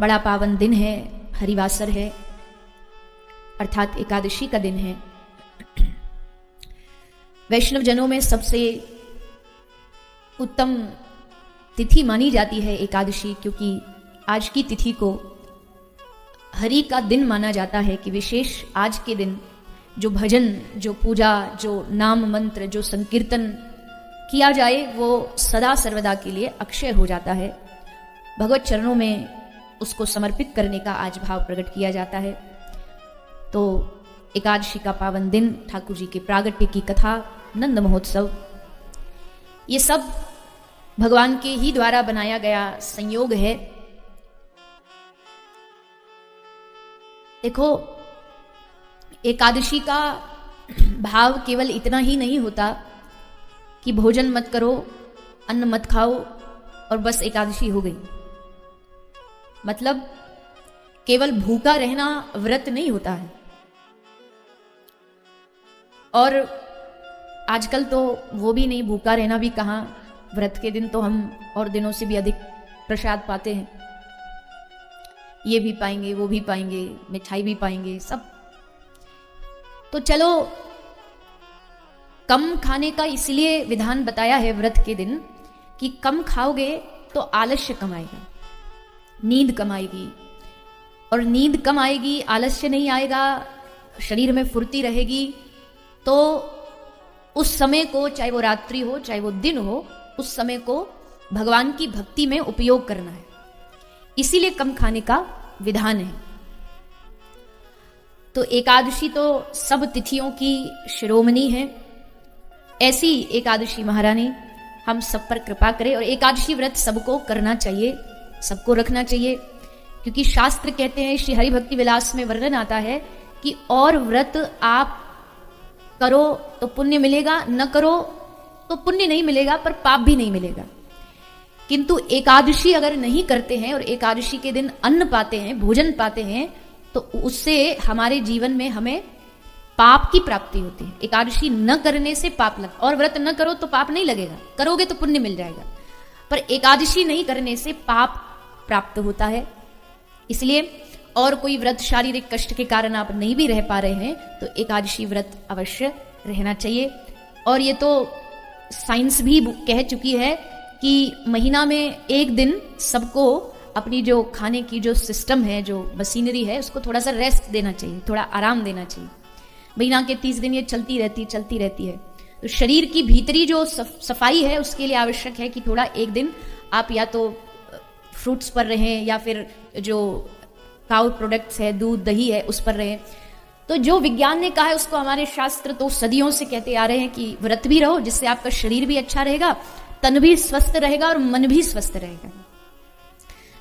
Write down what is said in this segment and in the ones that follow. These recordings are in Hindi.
बड़ा पावन दिन है, हरिवासर है, अर्थात एकादशी का दिन है। वैष्णव जनों में सबसे उत्तम तिथि मानी जाती है एकादशी, क्योंकि आज की तिथि को हरि का दिन माना जाता है कि विशेष आज के दिन जो भजन, जो पूजा, जो नाम मंत्र, जो संकीर्तन किया जाए वो सदा सर्वदा के लिए अक्षय हो जाता है। भगवत चरणों में उसको समर्पित करने का आज भाव प्रकट किया जाता है। तो एकादशी का पावन दिन, ठाकुर जी के प्रागट्य की कथा, नंद महोत्सव, ये सब भगवान के ही द्वारा बनाया गया संयोग है। देखो, एकादशी का भाव केवल इतना ही नहीं होता कि भोजन मत करो, अन्न मत खाओ और बस एकादशी हो गई। मतलब केवल भूखा रहना व्रत नहीं होता है। और आजकल तो वो भी नहीं, भूखा रहना भी कहाँ, व्रत के दिन तो हम और दिनों से भी अधिक प्रसाद पाते हैं। ये भी पाएंगे, वो भी पाएंगे, मिठाई भी पाएंगे, सब। तो चलो, कम खाने का इसलिए विधान बताया है व्रत के दिन कि कम खाओगे तो आलस्य कम आएगा, नींद कम आएगी, और नींद कम आएगी, आलस्य नहीं आएगा, शरीर में फुर्ती रहेगी। तो उस समय को, चाहे वो रात्रि हो चाहे वो दिन हो, उस समय को भगवान की भक्ति में उपयोग करना है। इसीलिए कम खाने का विधान है। तो एकादशी तो सब तिथियों की शिरोमणि है। ऐसी एकादशी महारानी हम सब पर कृपा करे। और एकादशी व्रत सबको करना चाहिए, सबको रखना चाहिए, क्योंकि शास्त्र कहते हैं, श्री हरि भक्ति विलास में वर्णन आता है कि और व्रत आप करो तो पुण्य मिलेगा, न करो तो पुण्य नहीं मिलेगा, पर पाप भी नहीं मिलेगा। किंतु एकादशी अगर नहीं करते हैं और एकादशी के दिन अन्न पाते हैं, भोजन पाते हैं, तो उससे हमारे जीवन में हमें पाप की प्राप्ति होती है। एकादशी न करने से पाप लग, और व्रत न करो तो पाप नहीं लगेगा, करोगे तो पुण्य मिल जाएगा, पर एकादशी नहीं करने से पाप प्राप्त होता है। इसलिए और कोई व्रत शारीरिक कष्ट के कारण आप नहीं भी रह पा रहे हैं तो एकादशी व्रत अवश्य रहना चाहिए। और ये तो साइंस भी कह चुकी है कि महीना में एक दिन सबको अपनी जो खाने की जो सिस्टम है, जो मशीनरी है, उसको थोड़ा सा रेस्ट देना चाहिए, थोड़ा आराम देना चाहिए। महीना के 30 दिन ये चलती रहती है। तो शरीर की भीतरी जो सफाई है उसके लिए आवश्यक है कि थोड़ा एक दिन आप या तो फ्रूट्स पर रहें या फिर जो काउ प्रोडक्ट्स है, दूध दही है, उस पर रहें। तो जो विज्ञान ने कहा है उसको हमारे शास्त्र तो सदियों से कहते आ रहे हैं कि व्रत भी रहो, जिससे आपका शरीर भी अच्छा रहेगा, तन भी स्वस्थ रहेगा और मन भी स्वस्थ रहेगा।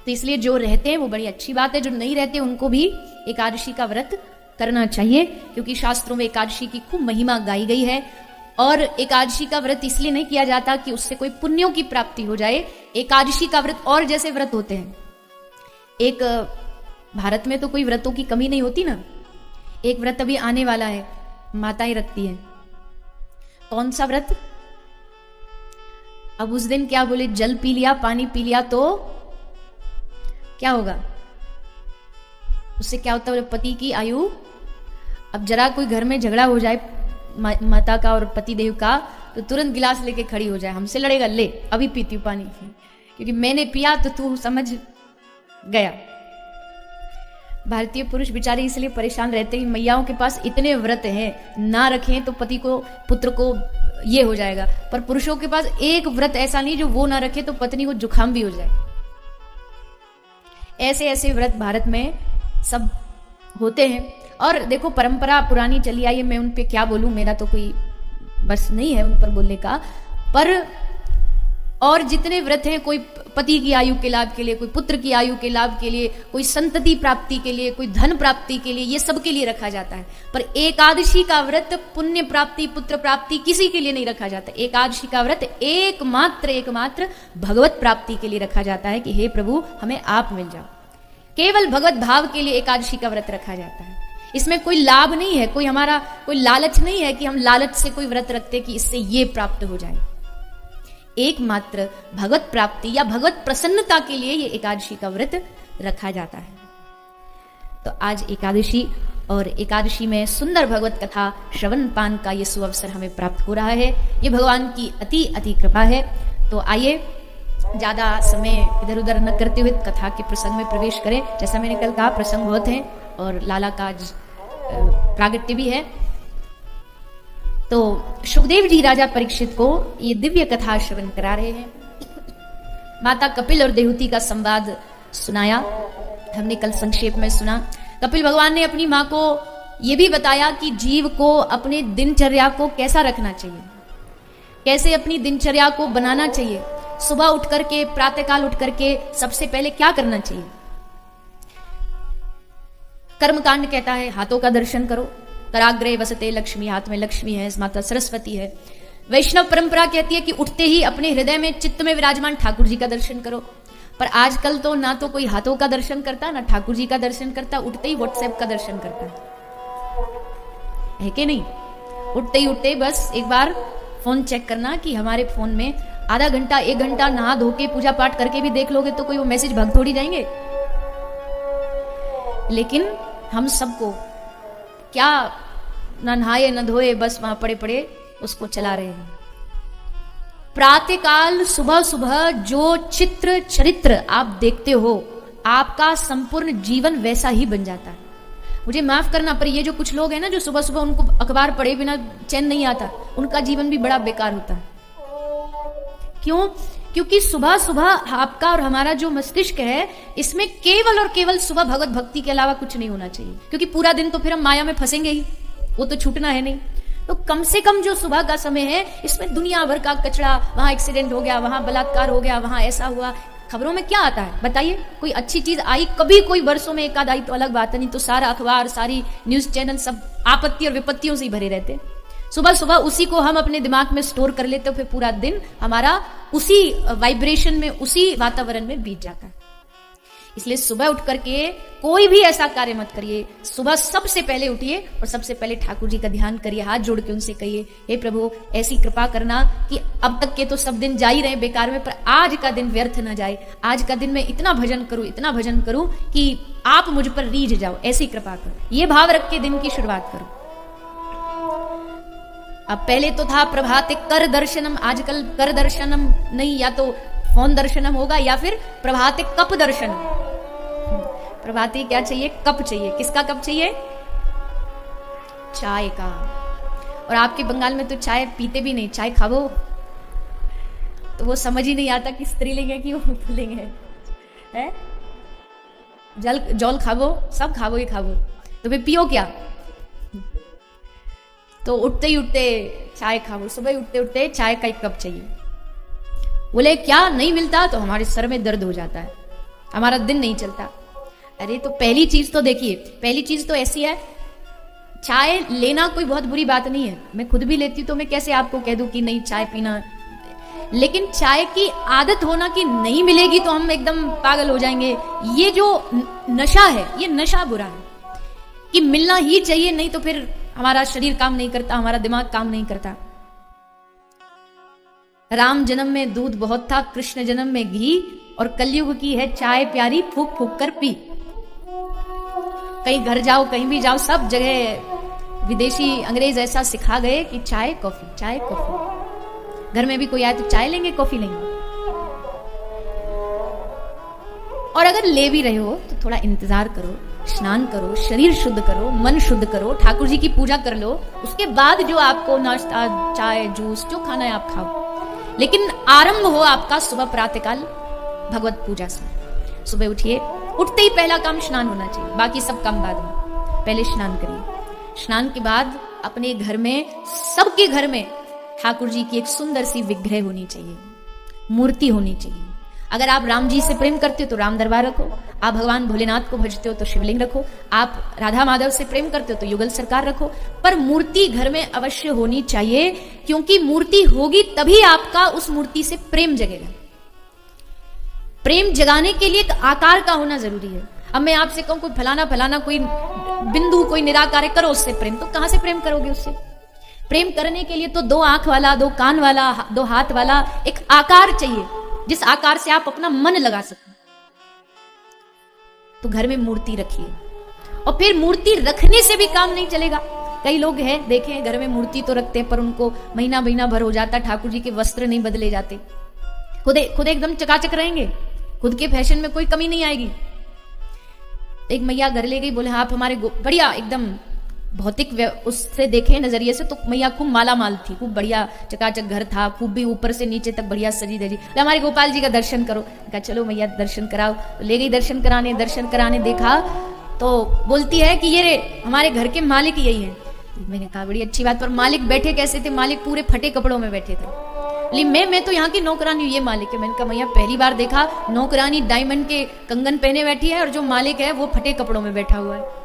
तो इसलिए जो रहते हैं वो बड़ी अच्छी बात है, जो नहीं रहते उनको भी एकादशी का व्रत करना चाहिए, क्योंकि शास्त्रों में एकादशी की खूब महिमा गाई गई है। और एकादशी का व्रत इसलिए नहीं किया जाता कि उससे कोई पुण्यों की प्राप्ति हो जाए। एकादशी का व्रत और जैसे व्रत होते हैं, एक भारत में तो कोई व्रतों की कमी नहीं होती ना। एक व्रत अभी आने वाला है, माताएं रखती हैं। कौन सा व्रत? अब उस दिन क्या बोले, जल पी लिया, पानी पी लिया तो क्या होगा? उससे क्या होता है? पति की आयु, अब जरा कोई घर में झगड़ा हो जाए माता का और पति देव का, तो तुरंत गिलास लेके खड़ी हो जाए, हमसे लड़ेगा, ले अभी पीती हूँ पानी, क्योंकि मैंने पिया तो तू समझ गया। भारतीय पुरुष बेचारे इसलिए परेशान रहते हैं, मैयाओं के पास इतने व्रत हैं, ना रखें तो पति को, पुत्र को ये हो जाएगा, पर पुरुषों के पास एक व्रत ऐसा नहीं जो वो ना रखे तो पत्नी को जुकाम भी हो जाए। ऐसे ऐसे व्रत भारत में सब होते हैं। और देखो, परंपरा पुरानी चली आई है, मैं उन पे क्या बोलूं, मेरा तो कोई बस नहीं है उन पर बोलने का। पर और जितने व्रत हैं, कोई पति की आयु के लाभ के लिए, कोई पुत्र की आयु के लाभ के लिए, कोई संतति प्राप्ति के लिए, कोई धन प्राप्ति के लिए, ये सब के लिए रखा जाता है। पर एकादशी का व्रत पुण्य प्राप्ति, पुत्र प्राप्ति किसी के लिए नहीं रखा जाता। एकादशी का व्रत एकमात्र भगवत प्राप्ति के लिए रखा जाता है कि हे प्रभु हमें आप मिल जाओ। केवल भगवत भाव के लिए एकादशी का व्रत रखा जाता है। इसमें कोई लाभ नहीं है, कोई हमारा कोई लालच नहीं है कि हम लालच से कोई व्रत रखते कि इससे ये प्राप्त हो जाए। एकमात्र भगवत प्राप्ति या भगवत प्रसन्नता के लिए ये एकादशी का व्रत रखा जाता है। तो आज एकादशी और एकादशी में सुंदर भगवत कथा श्रवण पान का ये सुअवसर हमें प्राप्त हो रहा है। ये भगवान की अति अति कृपा है। तो आइए ज्यादा समय इधर उधर न करते हुए कथा के प्रसंग में प्रवेश करें। जैसा मैंने कल कहा, प्रसंग बहुत हैं और लाला का प्रागट्य भी है। तो सुखदेव जी राजा परीक्षित को ये दिव्य कथा श्रवण करा रहे हैं। माता कपिल और देहूति का संवाद सुनाया हमने कल, संक्षेप में सुना। कपिल भगवान ने अपनी माँ को यह भी बताया कि जीव को अपने दिनचर्या को कैसा रखना चाहिए, कैसे अपनी दिनचर्या को बनाना चाहिए। सुबह उठ करके, प्रातःकाल उठ करके सबसे पहले क्या करना चाहिए। कर्मकांड कहता है हाथों का दर्शन करो, कराग्रे वसते लक्ष्मी, हाथ में लक्ष्मी है, माता सरस्वती है। वैष्णव परंपरा कहती है कि उठते ही अपने हृदय में, चित्त में विराजमान ठाकुर जी का दर्शन करो। पर आजकल तो ना तो कोई हाथों का दर्शन करता, ना ठाकुर जी का दर्शन करता, उठते ही व्हाट्सएप का दर्शन करता है कि नहीं। उठते बस एक बार फोन चेक करना कि हमारे फोन में आधा घंटा 1 घंटा नहा धो के पूजा पाठ करके भी देख लोगे तो कोई वो मैसेज भग थोड़ी जाएंगे। लेकिन हम सबको क्या, ना नहाए न धोए, बस वहां पड़े पड़े उसको चला रहे हैं। प्रातःकाल सुबह सुबह जो चित्र चरित्र आप देखते हो, आपका संपूर्ण जीवन वैसा ही बन जाता है। मुझे माफ करना, पर ये जो कुछ लोग हैं ना, जो सुबह सुबह उनको अखबार पढ़े बिना चैन नहीं आता, उनका जीवन भी बड़ा बेकार होता है। क्यों? क्योंकि सुबह सुबह आपका और हमारा जो मस्तिष्क है, इसमें केवल और केवल सुबह भगवत भक्ति के अलावा कुछ नहीं होना चाहिए। क्योंकि पूरा दिन तो फिर हम माया में फंसेंगे ही, वो तो छूटना है नहीं। तो कम से कम जो सुबह का समय है, इसमें दुनिया भर का कचरा, वहां एक्सीडेंट हो गया, वहां बलात्कार हो गया, वहां ऐसा हुआ, खबरों में क्या आता है बताइए? कोई अच्छी चीज आई कभी, कोई वर्षों में एक आध आई तो अलग बात है, नहीं तो सारा अखबार, सारी न्यूज चैनल सब आपत्ति और विपत्तियों से ही भरे रहते। सुबह सुबह उसी को हम अपने दिमाग में स्टोर कर लेते, फिर पूरा दिन हमारा उसी वाइब्रेशन में, उसी वातावरण में बीत जाता है। इसलिए सुबह उठ करके कोई भी ऐसा कार्य मत करिए। सुबह सबसे पहले उठिए और सबसे पहले ठाकुर जी का ध्यान करिए, हाथ जोड़ के उनसे कहिए, हे प्रभु ऐसी कृपा करना कि अब तक के तो सब दिन जा ही रहे बेकार में, पर आज का दिन व्यर्थ न जाए। आज का दिन मैं इतना भजन करूं, इतना भजन करूं कि आप मुझ पर रीझ जाओ, ऐसी कृपा करो। ये भाव रख के दिन की शुरुआत करो। अब पहले तो था प्रभाते कर दर्शनम, आजकल कर दर्शनम नहीं, या तो फोन दर्शनम होगा या फिर प्रभाते कप दर्शनम। प्रभाते क्या चाहिए? कप चाहिए। किसका कप चाहिए? चाय का। और आपके बंगाल में तो चाय पीते भी नहीं, चाय खाओ तो वो समझ ही नहीं आता कि स्त्रीलिंग है कि वो पुल्लिंग है। जल खाओ, सब खाओ ही खाओ, तो फिर पियो क्या? तो उठते ही उठते चाय खाओ, सुबह उठते उठते चाय का एक कप चाहिए। बोले क्या नहीं मिलता तो हमारे सर में दर्द हो जाता है, हमारा दिन नहीं चलता। अरे तो पहली चीज तो देखिए, पहली चीज तो ऐसी है, चाय लेना कोई बहुत बुरी बात नहीं है। मैं खुद भी लेती हूं, तो मैं कैसे आपको कह दूं कि नहीं चाय पीना, लेकिन चाय की आदत होना कि नहीं मिलेगी तो हम एकदम पागल हो जाएंगे। ये जो नशा है, ये नशा बुरा है कि मिलना ही चाहिए, नहीं तो फिर हमारा शरीर काम नहीं करता, हमारा दिमाग काम नहीं करता। राम जन्म में दूध बहुत था, कृष्ण जन्म में घी, और कलयुग की है चाय प्यारी, फूक फूक कर पी। कहीं घर जाओ, कहीं भी जाओ, सब जगह विदेशी अंग्रेज ऐसा सिखा गए कि चाय कॉफी, चाय कॉफी। घर में भी कोई आए तो चाय लेंगे, कॉफी लेंगे। और अगर ले भी रहे हो तो थोड़ा इंतजार करो, स्नान करो, शरीर शुद्ध करो, मन शुद्ध करो, ठाकुर जी की पूजा कर लो, उसके बाद जो आपको नाश्ता, चाय, जूस जो खाना है आप खाओ। लेकिन आरंभ हो आपका सुबह प्रातःकाल भगवत पूजा से। सुबह उठिए, उठते ही पहला काम स्नान होना चाहिए, बाकी सब काम बाद में। पहले स्नान करिए। स्नान के बाद अपने घर में, सबके घर में ठाकुर जी की एक सुंदर सी विग्रह होनी चाहिए, मूर्ति होनी चाहिए। अगर आप राम जी से प्रेम करते हो तो राम दरबार रखो, आप भगवान भोलेनाथ को भजते हो तो शिवलिंग रखो, आप राधा माधव से प्रेम करते हो तो युगल सरकार रखो, पर मूर्ति घर में अवश्य होनी चाहिए, क्योंकि मूर्ति होगी तभी आपका उस मूर्ति से प्रेम जगेगा। प्रेम जगाने के लिए एक आकार का होना जरूरी है। अब मैं आपसे कहूं कोई फलाना फलाना कोई बिंदु, कोई निराकार करो उससे प्रेम, तो कहां से प्रेम करोगे उससे? प्रेम करने के लिए तो 2 आंख वाला, 2 कान वाला, 2 हाथ वाला एक आकार चाहिए, जिस आकार से आप अपना मन लगा सको। तो घर में मूर्ति रखिए। और फिर मूर्ति रखने से भी काम नहीं चलेगा। कई लोग हैं देखें, घर में मूर्ति तो रखते हैं पर उनको महीना महीना भर हो जाता, ठाकुर जी के वस्त्र नहीं बदले जाते, खुद एकदम चकाचक रहेंगे, खुद के फैशन में कोई कमी नहीं आएगी। एक मैया घर ले गई, बोले हाँ आप हमारे बढ़िया एकदम भौतिक उससे देखे नजरिए से तो मैया खूब माला माल थी, खूब बढ़िया चकाचक घर था, खूब भी ऊपर से नीचे तक बढ़िया सजी धजी, हमारे गोपाल जी का दर्शन करो। कहा चलो मैया दर्शन कराओ। तो ले गई दर्शन कराने देखा तो बोलती है कि ये रे हमारे घर के मालिक यही है। मैंने कहा बड़ी अच्छी बात, पर मालिक बैठे कैसे थे? मालिक पूरे फटे कपड़ों में बैठे थे। मैं तो यहाँ की नौकरानी हूँ, ये मालिक है। मैंने कहा मैया पहली बार देखा नौकरानी डायमंड के कंगन पहने बैठी है और जो मालिक है वो फटे कपड़ों में बैठा हुआ है।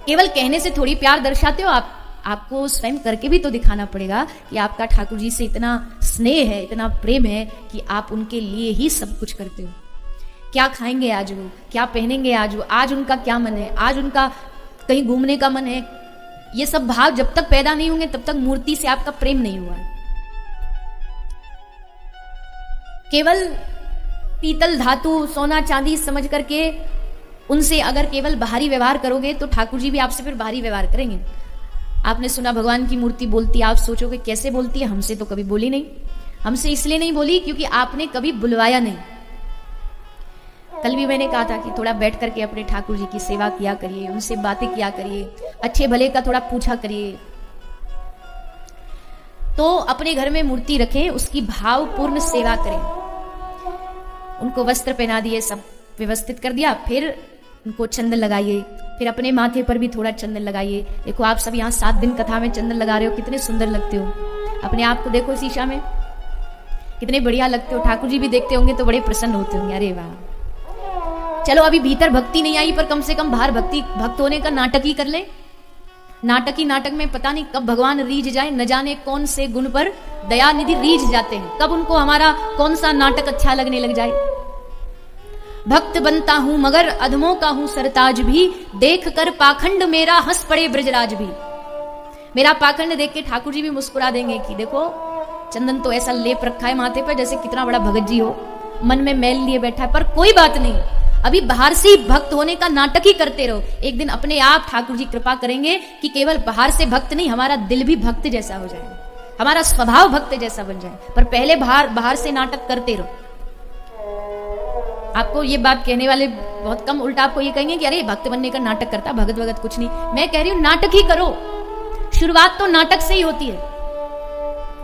केवल कहने से थोड़ी प्यार दर्शाते हो आप, आपको स्वयं करके भी तो दिखाना पड़ेगा कि आपका ठाकुर जी से इतना स्नेह है, इतना प्रेम है कि आप उनके लिए ही सब कुछ करते हो। क्या खाएंगे आज वो, क्या पहनेंगे आज वो, आज उनका क्या मन है, आज उनका कहीं घूमने का मन है। ये सब भाव जब तक पैदा नहीं होंगे तब तक मूर्ति से आपका प्रेम नहीं हुआ है। केवल पीतल धातु सोना चांदी समझ करके उनसे अगर केवल बाहरी व्यवहार करोगे तो ठाकुर जी भी आपसे फिर बाहरी व्यवहार करेंगे। आपने सुना भगवान की मूर्ति बोलती है, आप सोचोगे कैसे बोलती है? हमसे तो कभी बोली नहीं। हमसे इसलिए नहीं बोली क्योंकि आपने कभी बुलवाया नहीं। कल भी मैंने कहा था कि थोड़ा बैठ करके अपने ठाकुर जी की सेवा किया करिए, उनसे बातें किया करिए, अच्छे भले का थोड़ा पूछा करिए। तो अपने घर में मूर्ति रखें, उसकी भावपूर्ण सेवा करें। उनको वस्त्र पहना दिए, सब व्यवस्थित कर दिया, फिर उनको चंदन लगाइए, फिर अपने माथे पर भी थोड़ा चंदन लगाइए। देखो आप सब यहाँ 7 दिन कथा में चंदन लगा रहे हो, कितने सुंदर लगते हो। अपने आप को देखो शीशा में, कितने बढ़िया लगते हो। ठाकुर जी भी देखते होंगे तो बड़े प्रसन्न होते होंगे, अरे वाह। चलो अभी भीतर भक्ति नहीं आई पर कम से कम बाहर भक्त होने का नाटक ही कर ले। नाटक में पता नहीं कब भगवान रीझ जाए, न जाने कौन से गुण पर दया निधि रीझ जाते हैं, कब उनको हमारा कौन सा नाटक अच्छा लगने लग जाए। भक्त बनता हूं मगर अधमों का हूं सरताज भी, देख कर पाखंड मेरा हंस पड़े ब्रजराज भी। मेरा पाखंड देख के ठाकुर जी भी मुस्कुरा देंगे कि देखो चंदन तो ऐसा लेप रखा है माथे पर जैसे कितना बड़ा भगत जी हो, मन में मैल लिए बैठा है। पर कोई बात नहीं, अभी बाहर से भक्त होने का नाटक ही करते रहो। एक दिन अपने आप ठाकुर जी कृपा करेंगे कि केवल बाहर से भक्त नहीं, हमारा दिल भी भक्त जैसा हो जाए, हमारा स्वभाव भक्त जैसा बन जाए। पर पहले बाहर से नाटक करते रहो। आपको ये बात कहने वाले बहुत कम, उल्टा आपको ये कहेंगे कि अरे भक्त बनने का नाटक करता, भगत कुछ नहीं। मैं कह रही हूं नाटक ही करो। शुरुआत तो नाटक से ही होती है।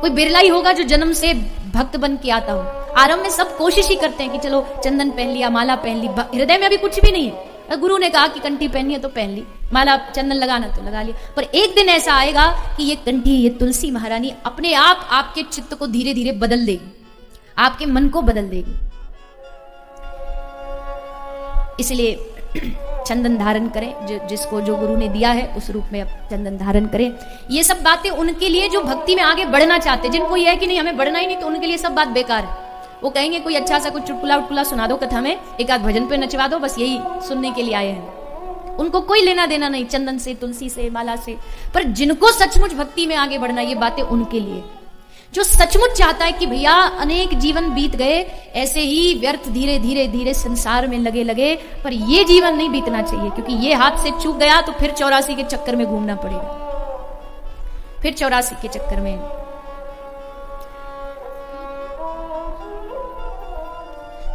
कोई बिरला ही होगा जो जन्म से भक्त बन के आता हो। आरंभ में सब कोशिश ही करते हैं कि चलो चंदन पहन लिया, माला पहन ली, हृदय में अभी कुछ भी नहीं है। गुरु ने कहा कि कंठी पहननी है तो पहन ली, माला चंदन लगाना तो लगा लिया। पर एक दिन ऐसा आएगा कि ये कंठी, ये तुलसी महारानी अपने आप आपके चित्त को धीरे धीरे बदल देगी, आपके मन को बदल देगी। इसलिए चंदन धारण करें, जिसको जो गुरु ने दिया है उस रूप में अब चंदन धारण करें। ये सब बातें उनके लिए जो भक्ति में आगे बढ़ना चाहते हैं। जिनको ये है कि नहीं हमें बढ़ना ही नहीं, तो उनके लिए सब बात बेकार है। वो कहेंगे कोई अच्छा सा कुछ चुटकुला सुना दो कथा में, एक आध भजन पे नचवा दो, बस यही सुनने के लिए आए हैं। उनको कोई लेना देना नहीं चंदन से, तुलसी से, माला से। पर जिनको सचमुच भक्ति में आगे बढ़ना, ये बातें उनके लिए। जो सचमुच चाहता है कि भैया अनेक जीवन बीत गए ऐसे ही व्यर्थ, धीरे धीरे धीरे संसार में लगे, पर ये जीवन नहीं बीतना चाहिए, क्योंकि ये हाथ से चूक गया तो फिर 84 के चक्कर में घूमना पड़ेगा, फिर 84 के चक्कर में।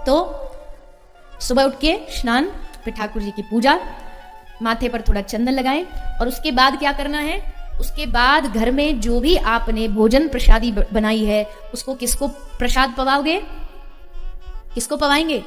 तो सुबह उठ के स्नान, फिर ठाकुर जी की पूजा, माथे पर थोड़ा चंदन लगाएं। और उसके बाद क्या करना है? उसके बाद घर में जो भी आपने भोजन प्रसादी बनाई है उसको किसको प्रसाद पवाओगे? किसको पवाएंगे?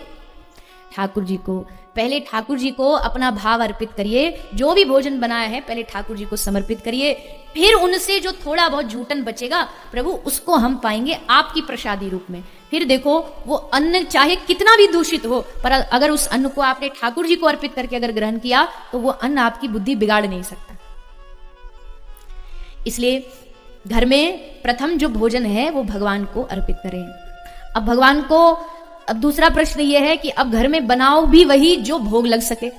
ठाकुर जी को। पहले ठाकुर जी को अपना भाव अर्पित करिए। जो भी भोजन बनाया है पहले ठाकुर जी को समर्पित करिए। फिर उनसे जो थोड़ा बहुत जूठन बचेगा प्रभु उसको हम पाएंगे आपकी प्रसादी रूप में। फिर देखो वो अन्न चाहे कितना भी दूषित हो, पर अगर उस अन्न को आपने ठाकुर जी को अर्पित करके अगर ग्रहण किया तो वो अन्न आपकी बुद्धि बिगाड़ नहीं सकता। इसलिए घर में प्रथम जो भोजन है वो भगवान को अर्पित करें। अब भगवान को, अब दूसरा प्रश्न ये है कि अब घर में बनाओ भी वही जो भोग लग सके।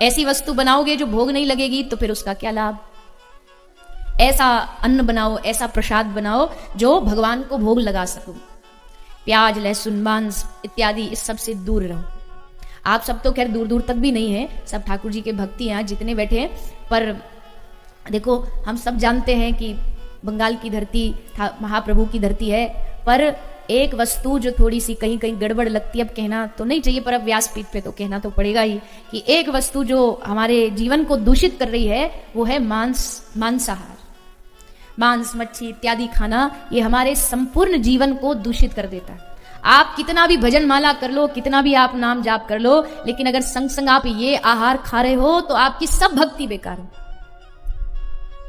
ऐसी वस्तु बनाओगे जो भोग नहीं लगेगी तो फिर उसका क्या लाभ? ऐसा अन्न बनाओ, ऐसा प्रसाद बनाओ जो भगवान को भोग लगा सको। प्याज, लहसुन, मांस इत्यादि इस सब से दूर रहो। आप सब तो खैर दूर दूर तक भी नहीं है, सब ठाकुर जी के भक्ति हैं जितने बैठे हैं। पर देखो हम सब जानते हैं कि बंगाल की धरती महाप्रभु की धरती है, पर एक वस्तु जो थोड़ी सी कहीं कहीं गड़बड़ लगती है, अब कहना तो नहीं चाहिए पर अब व्यासपीठ पे तो कहना तो पड़ेगा ही, कि एक वस्तु जो हमारे जीवन को दूषित कर रही है वो है मांसाहार। मांस मच्छी इत्यादि खाना ये हमारे संपूर्ण जीवन को दूषित कर देता है। आप कितना भी भजन माला कर लो, कितना भी आप नाम जाप कर लो, लेकिन अगर संग संग आप ये आहार खा रहे हो तो आपकी सब भक्ति बेकार है।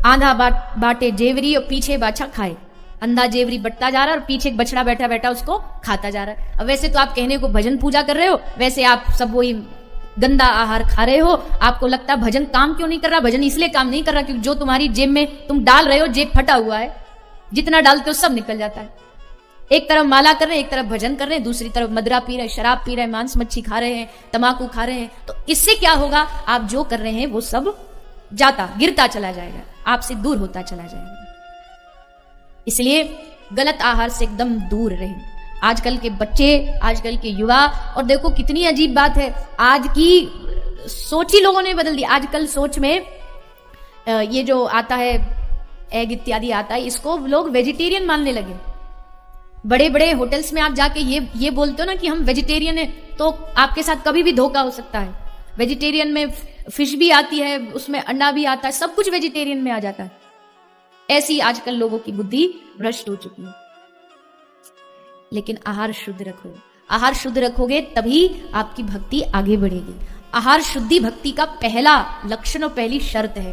आधा बाटे जेवरी और पीछे बाछा खाए, अंधा जेवरी बटता जा रहा है और पीछे एक बछड़ा बैठा बैठा उसको खाता जा रहा है। अब वैसे तो आप कहने को भजन पूजा कर रहे हो, वैसे आप सब वही गंदा आहार खा रहे हो। आपको लगता है भजन काम क्यों नहीं कर रहा? भजन इसलिए काम नहीं कर रहा क्योंकि जो तुम्हारी जेब में तुम डाल रहे हो, जेब फटा हुआ है, जितना डालते हो सब निकल जाता है। एक तरफ माला कर रहे हैं, एक तरफ भजन कर रहे हैं, दूसरी तरफ मदरा पी रहे हैं, शराब पी रहे हैं, मांस मच्छी खा रहे हैं, तंबाकू खा रहे हैं। तो इससे क्या होगा? आप जो कर रहे हैं वो सब गिरता चला जाएगा, आपसे दूर होता चला जाएगा। इसलिए गलत आहार से एकदम दूर रहें। आजकल के बच्चे, आजकल के युवा, और देखो कितनी अजीब बात है, आज की सोच ही लोगों ने बदल दी। आजकल सोच में ये जो आता है एग इत्यादि आता है, इसको लोग वेजिटेरियन मानने लगे। बड़े बड़े होटल्स में आप जाके ये बोलते हो ना कि हम वेजिटेरियन है, तो आपके साथ कभी भी धोखा हो सकता है। वेजिटेरियन में फिश भी आती है, उसमें अंडा भी आता है, सब कुछ वेजिटेरियन में आ जाता है। ऐसी आजकल लोगों की बुद्धि भ्रष्ट हो चुकी है। लेकिन आहार शुद्ध रखो, आहार शुद्ध रखोगे तभी आपकी भक्ति आगे बढ़ेगी। आहार शुद्धि भक्ति का पहला लक्षण और पहली शर्त है।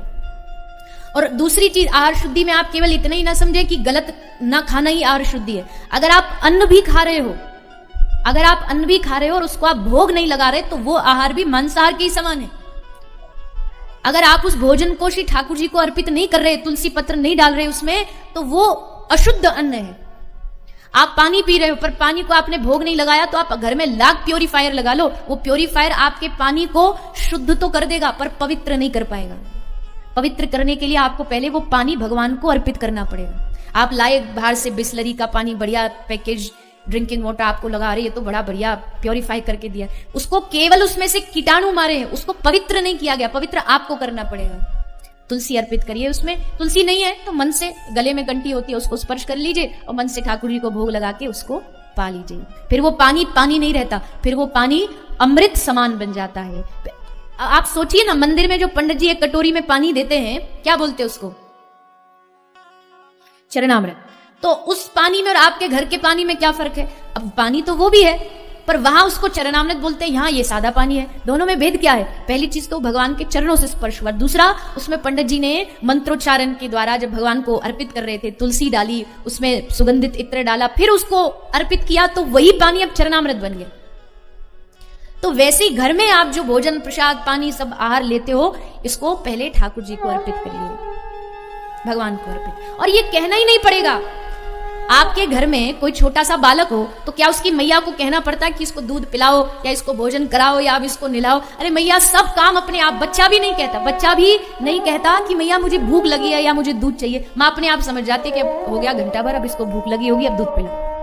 और दूसरी चीज, आहार शुद्धि में आप केवल इतना ही ना समझे कि गलत ना खाना ही आहार शुद्धि है। अगर आप अन्न भी खा रहे हो, अगर आप अन्न भी खा रहे हो और उसको आप भोग नहीं लगा रहे, तो वो आहार भी मांसाहार के ही समान है। अगर आप उस भोजन को श्री ठाकुर जी को अर्पित नहीं कर रहे, तुलसी पत्र नहीं डाल रहे उसमें, तो वो अशुद्ध अन्न है। आप पानी पी रहे हो पर पानी को आपने भोग नहीं लगाया, तो आप घर में लाख प्योरीफायर लगा लो, वो प्योरीफायर आपके पानी को शुद्ध तो कर देगा पर पवित्र नहीं कर पाएगा। पवित्र करने के लिए आपको पहले वो पानी भगवान को अर्पित करना पड़ेगा। आप लाए बाहर से बिस्लरी का पानी, बढ़िया पैकेज ड्रिंकिंग वाटर आपको लगा रही है, तो बड़ा बढ़िया प्योरीफाई करके दिया, उसको केवल उसमें से कीटाणु मारे हैं, उसको पवित्र नहीं किया गया। पवित्र आपको करना पड़ेगा। तुलसी अर्पित करिए, उसमें तुलसी नहीं है तो मन से, गले में घंटी होती है उसको स्पर्श कर लीजिए और मन से ठाकुर जी को भोग लगा के उसको पा लीजिए। फिर वो पानी पानी नहीं रहता, फिर वो पानी अमृत समान बन जाता है। आप सोचिए ना, मंदिर में जो पंडित जी एक कटोरी में पानी देते हैं, क्या बोलते हैं उसको? चरणामृत। तो उस पानी में और आपके घर के पानी में क्या फर्क है? अब पानी तो वो भी है, पर वहां उसको चरणामृत बोलते हैं, यहाँ ये सादा पानी है। दोनों में भेद क्या है? पहली चीज तो भगवान के चरणों से स्पर्श हुआ, दूसरा उसमें पंडित जी ने मंत्रोच्चारण के द्वारा जब भगवान को अर्पित कर रहे थे, तुलसी डाली, उसमें सुगंधित इत्र डाला, फिर उसको अर्पित किया, तो वही पानी अब चरणामृत बन गया। तो वैसे ही घर में आप जो भोजन प्रसाद पानी सब आहार लेते हो, इसको पहले ठाकुर जी को अर्पित करिए, भगवान को अर्पित। और ये कहना ही नहीं पड़ेगा। आपके घर में कोई छोटा सा बालक हो तो क्या उसकी मैया को कहना पड़ता है कि इसको दूध पिलाओ या इसको भोजन कराओ या अब इसको नहलाओ? अरे मैया सब काम अपने आप, बच्चा भी नहीं कहता, बच्चा भी नहीं कहता कि मैया मुझे भूख लगी है या मुझे दूध चाहिए। माँ अपने आप समझ जाती है कि अब हो गया घंटा भर, अब इसको भूख लगी होगी, अब दूध पिलाओ।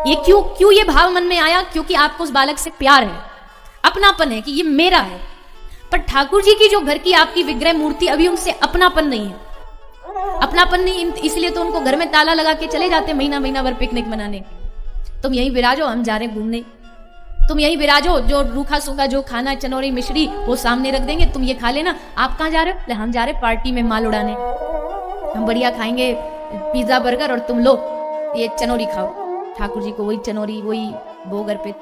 ये क्यों ये भाव मन में आया? क्योंकि आपको उस बालक से प्यार है, अपनापन है कि ये मेरा है। पर ठाकुर जी की जो घर की आपकी विग्रह मूर्ति, अभी उनसे अपनापन नहीं है। अपनापन नहीं, इसलिए तो उनको घर में ताला लगा के चले जाते महीना महीना भर पिकनिक मनाने। तुम यहीं विराजो, हम जा रहे घूमने। तुम यहीं विराजो, जो रूखा सूखा जो खाना, चनौरी मिश्री, वो सामने रख देंगे, तुम ये खा लेना। आप कहाँ जा रहे हो? हम जा रहे पार्टी में माल उड़ाने, हम बढ़िया खाएंगे पिज्जा बर्गर और तुम लो ये चनौरी खाओ। ठाकुर जी को वही चनौरी, वही भोग अर्पित।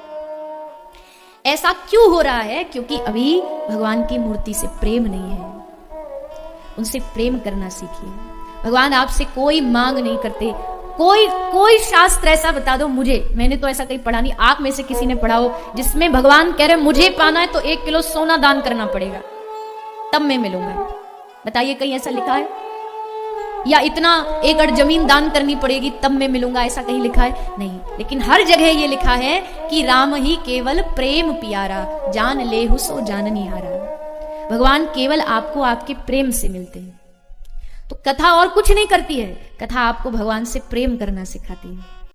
ऐसा क्यों हो रहा है? क्योंकि अभी भगवान की मूर्ति से प्रेम नहीं है। उनसे प्रेम करना सीखिए। भगवान आपसे कोई मांग नहीं करते। कोई शास्त्र ऐसा बता दो मुझे, मैंने तो ऐसा कहीं पढ़ा नहीं, आप में से किसी ने पढ़ा हो जिसमें भगवान कह रहे मुझे पाना है तो 1 किलो सोना दान करना पड़ेगा तब मैं मिलूंगा? बताइए कहीं ऐसा लिखा है? या इतना एकड़ जमीन दान करनी पड़ेगी तब मैं मिलूंगा, ऐसा कहीं लिखा है? नहीं। लेकिन हर जगह ये लिखा है कि राम ही केवल प्रेम प्यारा, जान लेहु सो जाननी हारा। भगवान केवल आपको आपके प्रेम से मिलते हैं। तो कथा और कुछ नहीं करती है, कथा आपको भगवान से प्रेम करना सिखाती है।